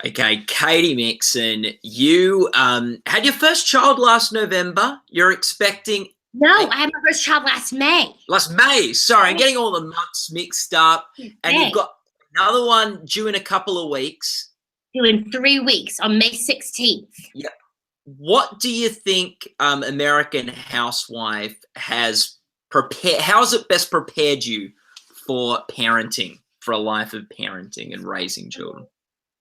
Okay, Katy Mixon, you had your first child last November. You're expecting No, a, I had my first child last May. last May. Sorry, I'm getting all the months mixed up. And you've May. got another one due in a couple of weeks. Due in 3 weeks on May 16th. Yeah. What do you think American Housewife has prepared? How has it best prepared you for parenting, for a life of parenting and raising children?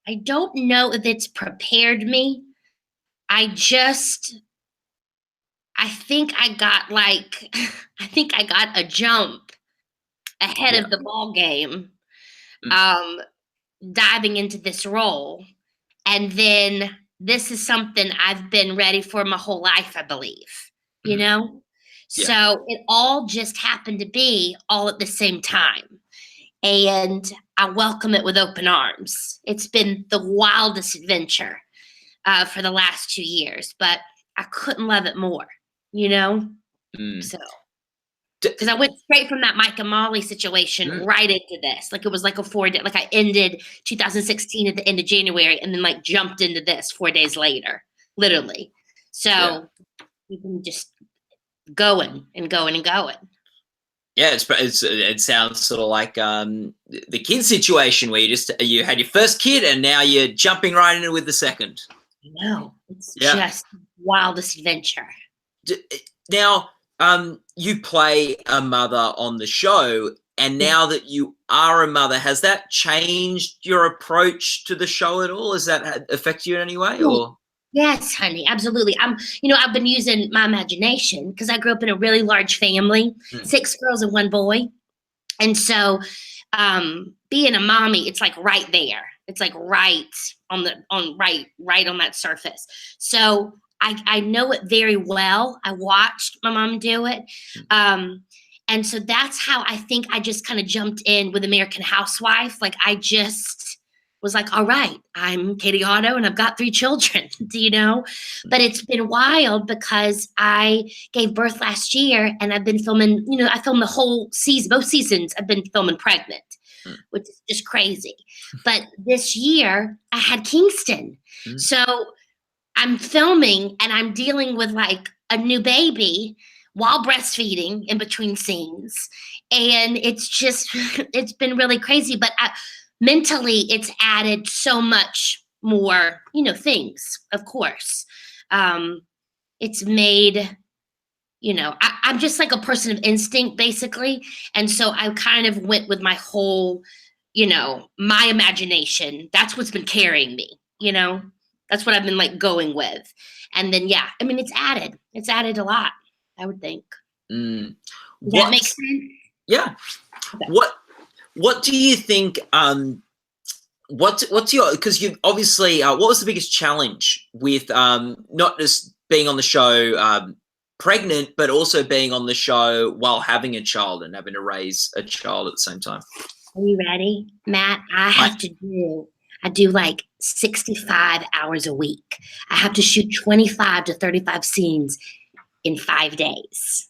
I don't know if it's prepared me. I think I got a jump ahead Yeah. of the ball game, Mm. diving into this role. And then this is something I've been ready for my whole life, I believe, you know? Yeah. So it all just happened to be all at the same time. And I welcome it with open arms. It's been the wildest adventure for the last 2 years, but I couldn't love it more, you know? Mm. So, because I went straight from that Mike and Molly situation right into this. Like it was like a 4-day, like I ended 2016 at the end of January and then like jumped into this 4 days later, literally. So we've been just going and going and going. Yeah, it sounds sort of like the kid situation where you had your first kid and now you're jumping right into with the second. No, it's just wildest adventure. Now, you play a mother on the show, and now that you are a mother, has that changed your approach to the show at all? Has that affect you in any way? Or yes, honey, absolutely. I've been using my imagination because I grew up in a really large family, 6 girls and 1 boy. And so being a mommy, it's like right there. It's like right on that surface. So I know it very well. I watched my mom do it. And so that's how I think I just kind of jumped in with American Housewife. Like I just was like, all right, I'm Katie Otto and I've got 3 children, you know? But it's been wild because I gave birth last year and I've been filming, I filmed the whole season, both seasons I've been filming pregnant, which is just crazy. But this year I had Kingston. So I'm filming and I'm dealing with like a new baby while breastfeeding in between scenes. And it's been really crazy, but mentally it's added so much more, things, of course. It's made, I'm just like a person of instinct basically. And so I kind of went with my whole, my imagination. That's what's been carrying me, that's what I've been like going with. And then, it's added a lot, I would think. Does that make sense? Yeah. Okay. What do you think, what's your, because you obviously, what was the biggest challenge with not just being on the show pregnant, but also being on the show while having a child and having to raise a child at the same time? Are you ready, Matt? I do like 65 hours a week. I have to shoot 25 to 35 scenes in 5 days,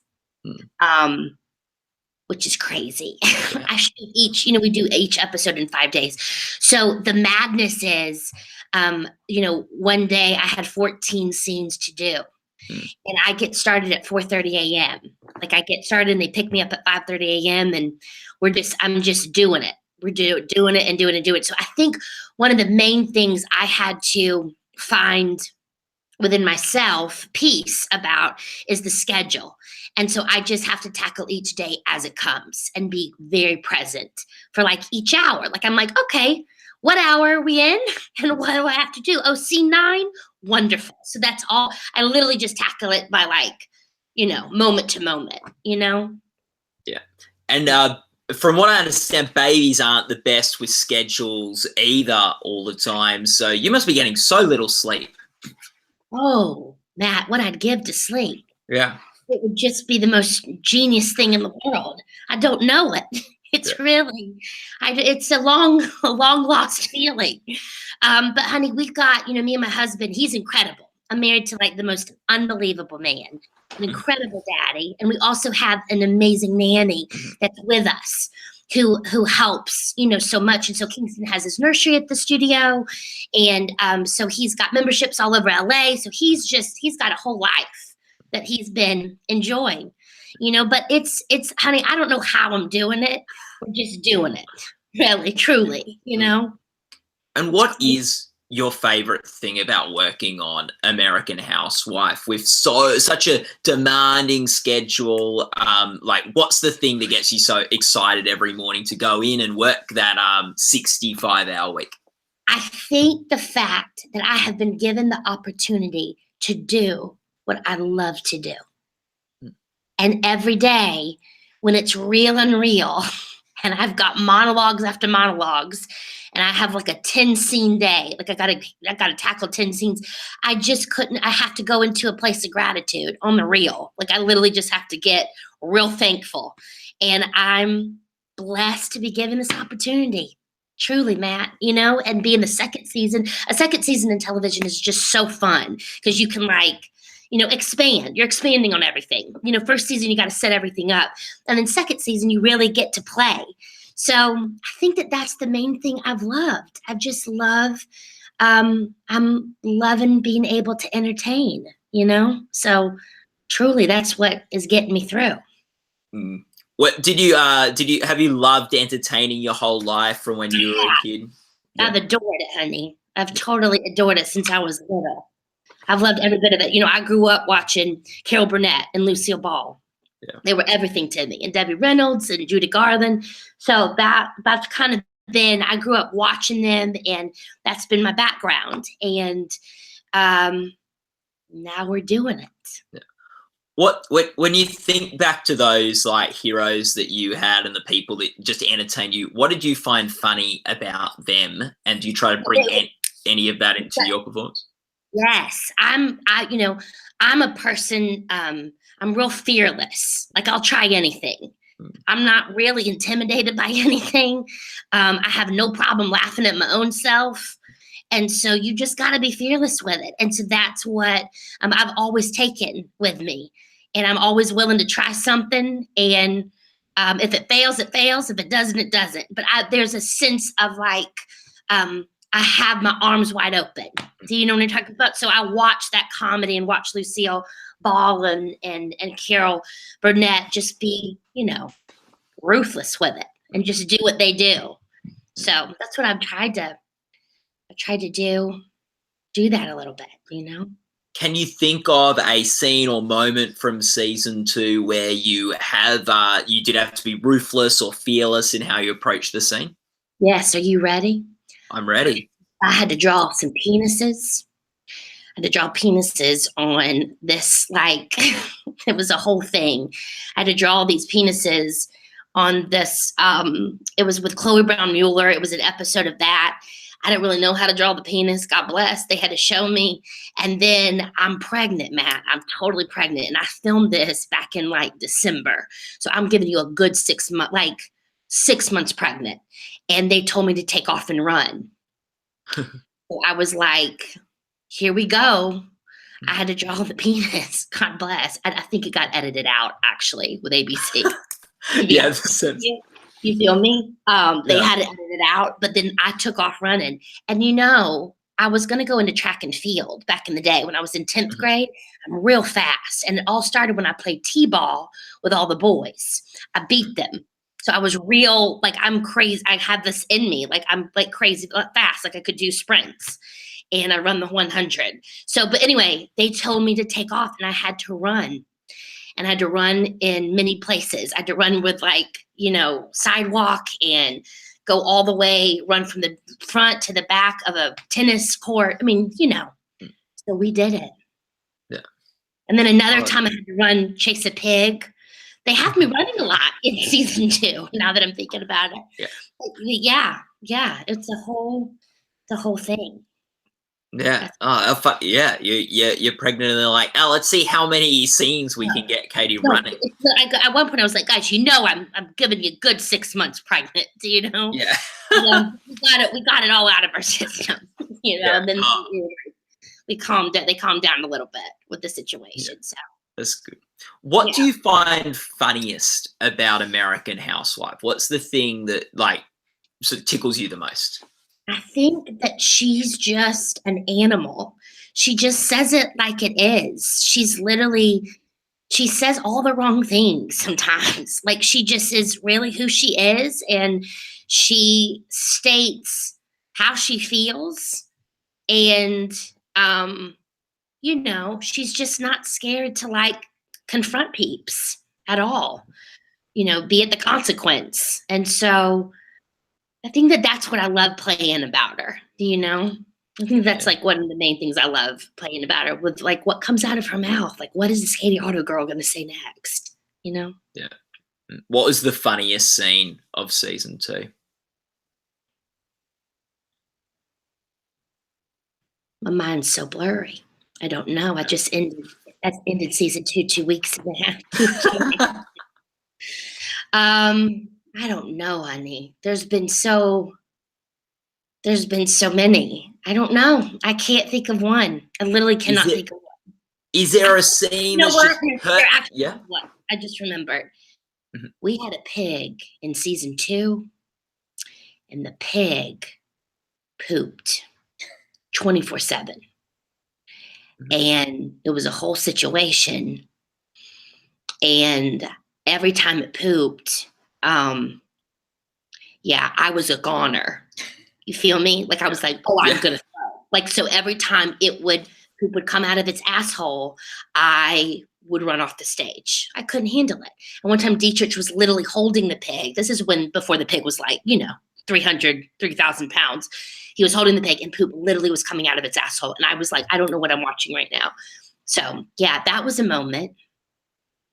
which is crazy. I shoot we do each episode in 5 days. So the madness is, one day I had 14 scenes to do. And I get started at 4:30 a.m. Like I get started and they pick me up at 5:30 a.m. and I'm just doing it. We're doing it and doing it and doing it. So I think one of the main things I had to find within myself peace about is the schedule. And so I just have to tackle each day as it comes and be very present for like each hour. Like I'm like, okay, what hour are we in? And what do I have to do? Oh, scene 9? Wonderful. So that's all. I literally just tackle it by like, moment to moment, Yeah. And from what I understand, babies aren't the best with schedules either all the time. So you must be getting so little sleep. Oh, Matt, what I'd give to sleep. Yeah. It would just be the most genius thing in the world. I don't know it. It's really, it's a long lost feeling. But honey, we've got, me and my husband, he's incredible. I'm married to like the most unbelievable man, an incredible daddy. And we also have an amazing nanny that's with us. who helps, so much. And so Kingston has his nursery at the studio. And so he's got memberships all over LA. So he's got a whole life that he's been enjoying, but it's, honey, I don't know how I'm doing it. We're just doing it, really, truly, And what is your favorite thing about working on American Housewife with such a demanding schedule? Like, what's the thing that gets you so excited every morning to go in and work that 65-hour week? I think the fact that I have been given the opportunity to do what I love to do. And every day when it's real and real, and I've got monologues after monologues, and I have like a 10-scene day, like I gotta tackle 10 scenes. I just couldn't. I have to go into a place of gratitude on the real. Like I literally just have to get real thankful, and I'm blessed to be given this opportunity. Truly, Matt, and being a second season in television is just so fun because you can expand. You're expanding on everything. First season, you got to set everything up. And then second season, you really get to play. So I think that that's the main thing I've loved. I just love, I'm loving being able to entertain, So truly, that's what is getting me through. What have you loved entertaining your whole life from when you were a kid? Yeah. I've adored it, honey. I've totally adored it since I was little. I've loved every bit of it. I grew up watching Carol Burnett and Lucille Ball. Yeah. They were everything to me, and Debbie Reynolds and Judy Garland. So that's kind of been, I grew up watching them, and that's been my background. And now we're doing it. Yeah. When you think back to those like heroes that you had and the people that just entertain you, what did you find funny about them? And do you try to bring any of that into your performance? Yes, I'm a person, I'm real fearless. Like I'll try anything. I'm not really intimidated by anything. I have no problem laughing at my own self. And so you just got to be fearless with it. And so that's what I've always taken with me. And I'm always willing to try something. And if it fails, it fails. If it doesn't, it doesn't. But there's a sense of like, I have my arms wide open. Do you know what I'm talking about? So I watch that comedy and watch Lucille Ball and Carol Burnett just be, ruthless with it and just do what they do. So that's what I tried to do that a little bit, Can you think of a scene or moment from season 2 where you did have to be ruthless or fearless in how you approach the scene? Yes. Are you ready? I'm ready. I had to draw some penises. I had to draw penises on this, it was a whole thing. I had to draw these penises on this. It was with Chloe Brown Mueller. It was an episode of that. I didn't really know how to draw the penis. God bless. They had to show me. And then I'm pregnant, Matt. I'm totally pregnant. And I filmed this back in December. So I'm giving you a good 6 months, 6 months pregnant. And they told me to take off and run. So I was like, here we go. I had to draw the penis. God bless. I think it got edited out, actually, with ABC. Yeah, that sense. You feel me? They had it edited out, but then I took off running. And I was going to go into track and field back in the day when I was in 10th grade. I'm real fast. And it all started when I played t-ball with all the boys. I beat them. So I was real, I'm crazy. I have this in me. I'm crazy fast. I could do sprints. And I run the 100. So, but anyway, they told me to take off and I had to run. And I had to run in many places. I had to run with sidewalk and go all the way, run from the front to the back of a tennis court. I mean, so we did it. Yeah. And then another time I had to run, chase a pig. They have me running a lot in season 2, now that I'm thinking about it. Yeah. It's a whole thing. Yeah. You're pregnant and they're like, oh, let's see how many scenes we can get Katie running. At one point I was like, guys, I'm giving you a good 6 months pregnant. Do you know? Yeah. We got it all out of our system. And then they calmed down a little bit with the situation. So that's good. What do you find funniest about American Housewife? What's the thing that like sort of tickles you the most? I think that she's just an animal. She just says it like it is. She says all the wrong things sometimes. Like she just is really who she is, and she states how she feels. And you know, she's just not scared to like confront peeps at all, you know, be it the consequence. And so I think that that's what I love playing about her. Do you know? I think that's like one of the main things I love playing about her, with like what comes out of her mouth. Like, what is this Katie Otto girl going to say next? You know? Yeah. What was the funniest scene of season 2? My mind's so blurry. I don't know. I just ended season 2 2 weeks ago. I don't know, honey. There's been so many. I don't know. I can't think of one. I literally cannot think of one. Is there a scene that's just hurt? Yeah. What? I just remembered. Mm-hmm. We had a pig in season 2, and the pig pooped 24/7. Mm-hmm. And it was a whole situation. And every time it pooped, I was a goner. You feel me? Like I was like, oh, I'm gonna throw. Like, so every time poop would come out of its asshole, I would run off the stage. I couldn't handle it. And one time Dietrich was literally holding the pig. This is before the pig was like, 3,000 pounds. He was holding the pig and poop literally was coming out of its asshole. And I was like, I don't know what I'm watching right now. So yeah, that was a moment.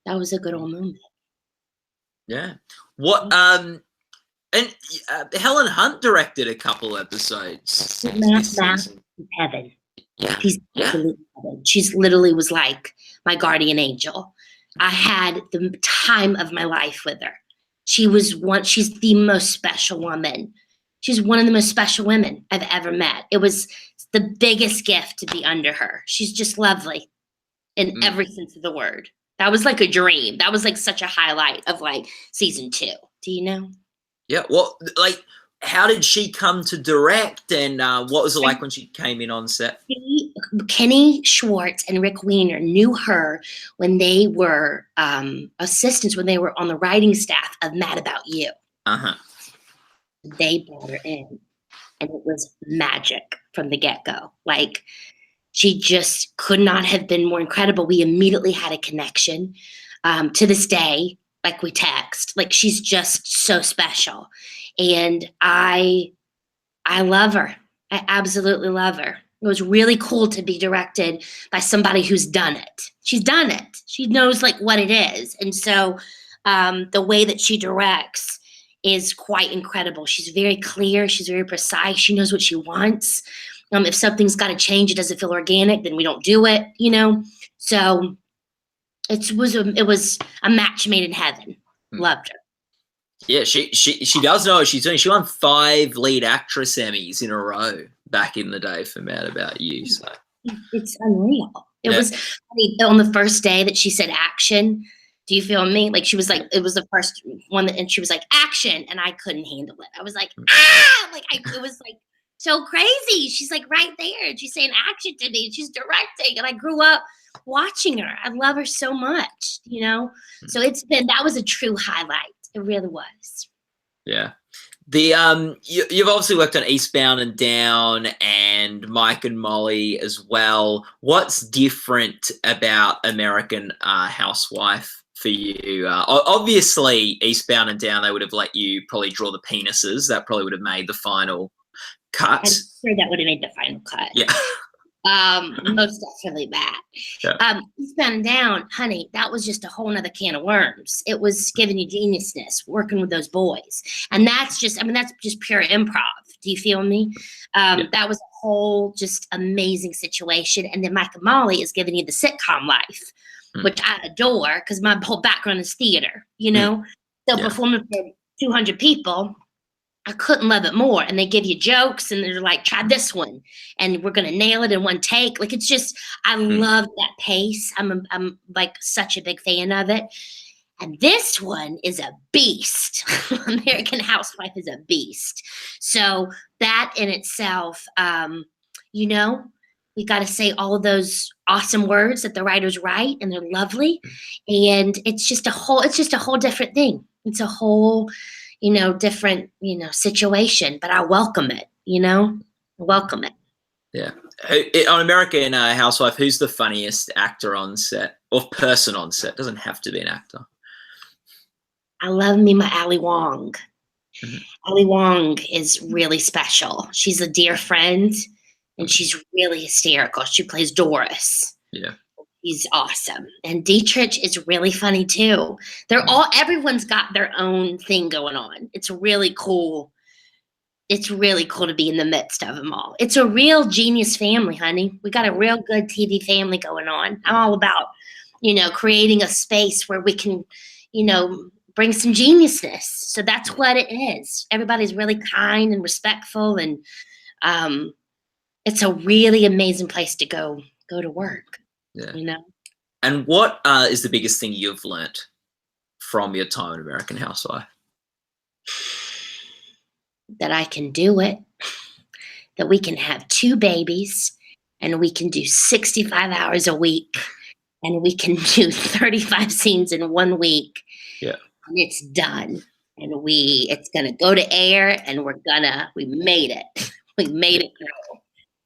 That was a good old moment. Yeah. What, and Helen Hunt directed a couple episodes. Heaven. Yeah. She's literally was like my guardian angel. I had the time of my life with her. She's the most special woman. She's one of the most special women I've ever met. It was the biggest gift to be under her. She's just lovely in every sense of the word. That was like a dream. That was like such a highlight of like season 2. Do you know? Yeah. Well, like, how did she come to direct, and what was it like when she came in on set? Kenny Schwartz and Rick Weiner knew her when they were assistants, when they were on the writing staff of Mad About You. Uh-huh. They brought her in, and it was magic from the get-go. Like, she just could not have been more incredible. We immediately had a connection. To this day, like, we text. Like, she's just so special. And I love her. I absolutely love her. It was really cool to be directed by somebody who's done it. She's done it. She knows like what it is. And so the way that she directs is quite incredible. She's very clear. She's very precise. She knows what she wants. If something's got to change, it doesn't feel organic, then we don't do it, So it was a match made in heaven. Loved her. Yeah, she does know what she's doing. She won 5 lead actress Emmys in a row back in the day for Mad About You. So it's unreal. It was on the first day that she said action. Do you feel me? Like she was like, it was the first one and she was like action, and I couldn't handle it. I was like, it was like so crazy. She's like right there, and she's saying action to me. And she's directing, and I grew up watching her. I love her so much, So that was a true highlight. It really was. Yeah. The you've obviously worked on Eastbound and Down and Mike and Molly as well. What's different about American Housewife for you? Obviously, Eastbound and Down, they would have let you probably draw the penises. That probably would have made the final cut. I'm sure that would have made the final cut. Yeah. Most definitely that. Yeah. Eastbound and Down, honey, that was just a whole nother can of worms. It was giving you geniusness working with those boys. And that's just pure improv. Do you feel me? That was a whole just amazing situation. And then Mike and Molly is giving you the sitcom life, which I adore because my whole background is theater, So performing for 200 people, I couldn't love it more. And they give you jokes and they're like, try this one and we're going to nail it in one take. Like, it's just, I love that pace. I'm like such a big fan of it. And this one is a beast. American Housewife is a beast. So that in itself, you know, we got to say all of those awesome words that the writers write, and they're lovely. And it's just a whole different thing. It's a whole, you know, different, you know, situation, but I welcome it, you know, welcome it. Yeah. On American Housewife, who's the funniest actor on set or person on set? Doesn't have to be an actor. I love me my Ali Wong. Ali Wong is really special. She's a dear friend and she's really hysterical. She plays Doris. Yeah. He's awesome. And Dietrich is really funny too. Everyone's got their own thing going on. It's really cool. It's really cool to be in the midst of them all. It's a real genius family, honey. We got a real good TV family going on. I'm all about, you know, creating a space where we can, you know, bring some geniusness. So that's what it is. Everybody's really kind and respectful, and it's a really amazing place to go to work. Yeah. You know. And what is the biggest thing you've learnt from your time in American Housewife? That I can do it. That we can have 2 babies, and we can do 65 hours a week, and we can do 35 scenes in 1 week. Yeah. And it's done. And it's gonna go to air, and we made it. We made it through.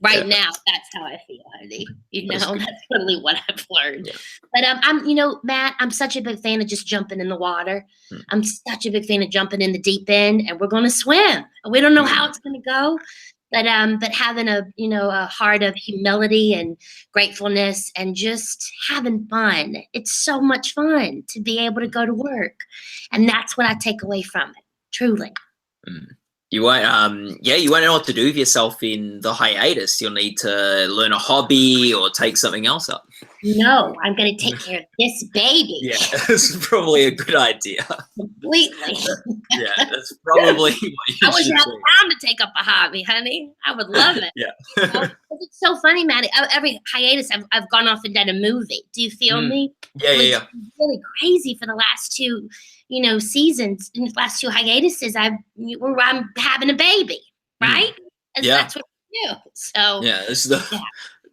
Right now, that's how I feel, honey. You know, that's really what I've learned. Yeah. But I'm, you know, Matt, I'm such a big fan of just jumping in the water. I'm such a big fan of jumping in the deep end, and we're going to swim. We don't know how it's going to go, but having a heart of humility and gratefulness and just having fun. It's so much fun to be able to go to work, and that's what I take away from it. Truly. You won't know what to do with yourself in the hiatus. You'll need to learn a hobby or take something else up. No, I'm going to take care of this baby. Yeah, that's probably a good idea. Completely. Yeah, that's probably what you I wish should I had do. time to take up a hobby, honey. I would love it. Yeah. It's so funny, Maddie. Every hiatus, I've gone off and done a movie. Do you feel me? Yeah. It's really crazy for the last 2 seasons, in the last 2 hiatuses, I'm having a baby, right? And that's what we do. So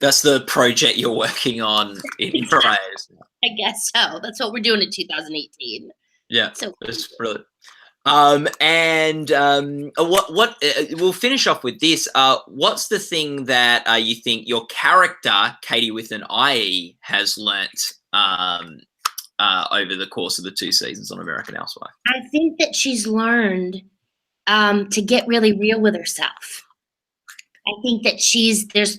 that's the project you're working on in hiatus. I guess so. That's what we're doing in 2018. Yeah, so that's brilliant. What we'll finish off with this. What's the thing that you think your character, Katie with an IE, has learnt over the course of the 2 seasons on American Housewife? I think that she's learned to get really real with herself. I think that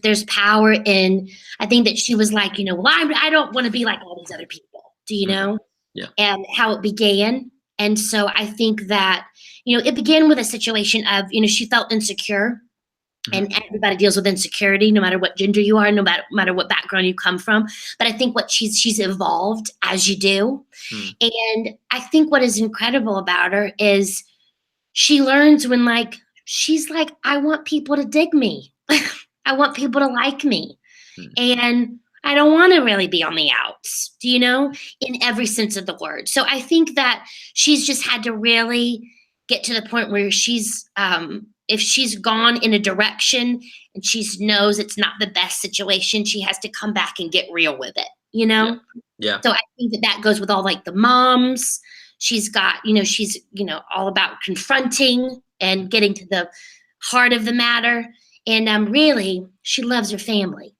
there's power in, I think that she was like, you know, well, I don't want to be like all these other people. Do you know? Yeah. And how it began. And so I think that, you know, it began with a situation of, you know, she felt insecure. And everybody deals with insecurity, no matter what gender you are, no matter what background you come from. But I think what she's evolved as you do. And I think what is incredible about her is she learns when, like, she's like, I want people to dig me. I want people to like me. And I don't want to really be on the outs, do you know, in every sense of the word. So I think that she's just had to really get to the point where she's, if she's gone in a direction and she knows it's not the best situation, she has to come back and get real with it, you know? Yeah. So I think that goes with all, like, the moms. She's got, you know, she's, you know, all about confronting and getting to the heart of the matter. And really, she loves her family.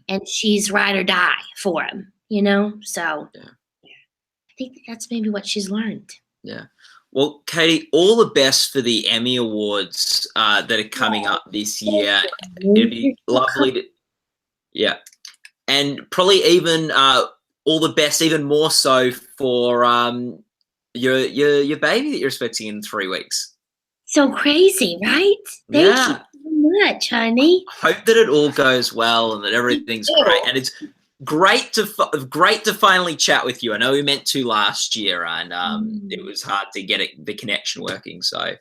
And she's ride or die for them, you know? So I think that's maybe what she's learned. Yeah. Well, Katie, all the best for the Emmy Awards that are coming up this year. It'd be lovely to, and probably even all the best, even more so for your baby that you're expecting in 3 weeks. So crazy, right? Thank you so much, honey. I hope that it all goes well and that everything's great. And great to finally chat with you. I know we meant to last year, and it was hard to get the connection working. So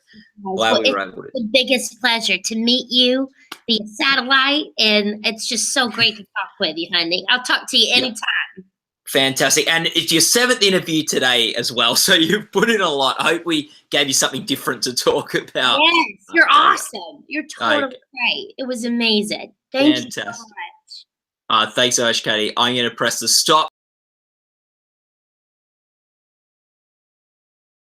glad we were able to. It's the biggest pleasure to meet you via satellite, and it's just so great to talk with you, honey. I'll talk to you anytime. Fantastic. And it's your 7th interview today as well, so you've put in a lot. I hope we gave you something different to talk about. Yes, you're awesome. You're totally great. It was amazing. Thank you so much. Thanks so much, Katie. I'm going to press the stop